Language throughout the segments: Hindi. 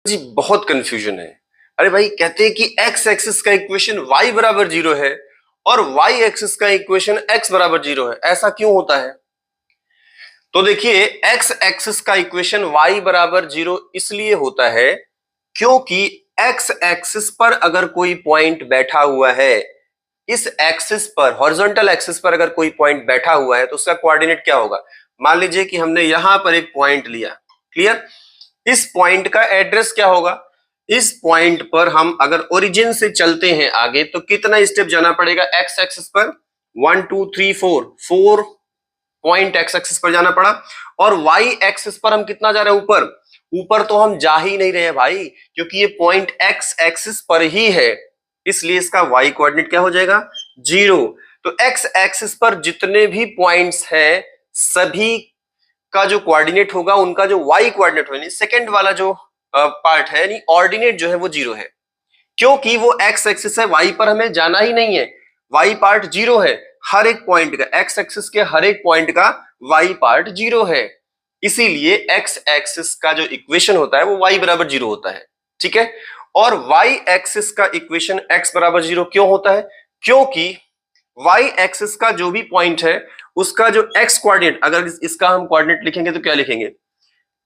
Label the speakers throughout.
Speaker 1: जी बहुत कंफ्यूजन है। अरे भाई कहते हैं कि एक्स एक्सिस का इक्वेशन y बराबर 0 है और y एक्सिस का इक्वेशन x बराबर 0 है, ऐसा क्यों होता है? तो देखिए x एक्सिस का इक्वेशन y बराबर 0 इसलिए होता है क्योंकि x एक्सिस पर अगर कोई पॉइंट बैठा हुआ है, इस एक्सिस पर, हॉरिजॉन्टल एक्सिस पर अगर कोई पॉइंट बैठा हुआ है तो उसका कोऑर्डिनेट क्या होगा? मान लीजिए कि हमने यहां पर एक पॉइंट लिया, क्लियर? इस पॉइंट का एड्रेस क्या होगा? इस पॉइंट पर हम अगर ओरिजिन से चलते हैं आगे तो कितना स्टेप जाना पड़ेगा? एक्स एक्सिस पर 1 2 3 4 पॉइंट एक्स एक्सिस पर जाना पड़ा। और वाई एक्सिस पर हम कितना जा रहे हैं? ऊपर। ऊपर तो हम जा ही नहीं रहे भाई, क्योंकि ये पॉइंट एक्स एक्सिस पर ही है, इसलिए इसका वाई कोऑर्डिनेट क्या हो जाएगा? 0। तो एक्स एक्सिस पर जितने भी पॉइंट्स हैं सभी का जो कोऑर्डिनेट होगा, उनका जो वाई कोऑर्डिनेट होगा, सेकंड वाला जो पार्ट है यानी ऑर्डिनेट जो है वो 0 है, क्योंकि वो एक्स एक्सिस है, वाई पर हमें जाना ही नहीं है, वाई पार्ट 0 है। हर एक पॉइंट का, एक्स एक्सिस के हर एक पॉइंट का वाई पार्ट 0 है, इसीलिए एक्स एक्सिस का जो इक्वेशन होता है वो वाई बराबर 0 होता है, ठीक है? और वाई एक्सिस का इक्वेशन एक्स बराबर 0 क्यों होता है? क्योंकि वाई एक्सिस का जो भी पॉइंट है उसका जो एक्स कोऑर्डिनेट, अगर इसका हम कोऑर्डिनेट लिखेंगे तो क्या लिखेंगे?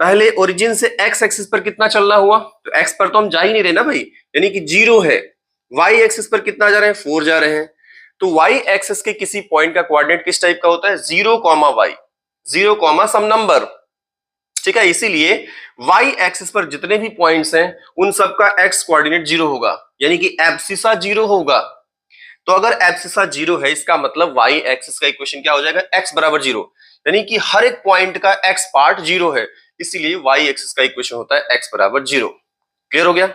Speaker 1: पहले ओरिजिन से एक्स एक्सिस पर कितना चलना हुआ? तो एक्स पर तो हम जा ही नहीं रहे ना भाई, यानी कि 0 है। वाई एक्सिस पर कितना जा रहे हैं? 4 जा रहे हैं। तो वाई एक्सिस के किसी पॉइंट का कोऑर्डिनेट किस टाइप का होता है? 0, y, 0, सम नंबर, ठीक है? इसीलिए वाई एक्सिस पर जितने भी पॉइंट्स हैं उन सबका एक्स कोऑर्डिनेट 0 होगा, यानी कि एब्सिसा 0 होगा। तो अगर एब्सिसा 0 है, इसका मतलब वाई एक्सिस का इक्वेशन क्या हो जाएगा? एक्स बराबर 0, यानी कि हर एक पॉइंट का एक्स पार्ट 0 है, इसीलिए वाई एक्सिस का इक्वेशन होता है एक्स बराबर 0। क्लियर हो गया?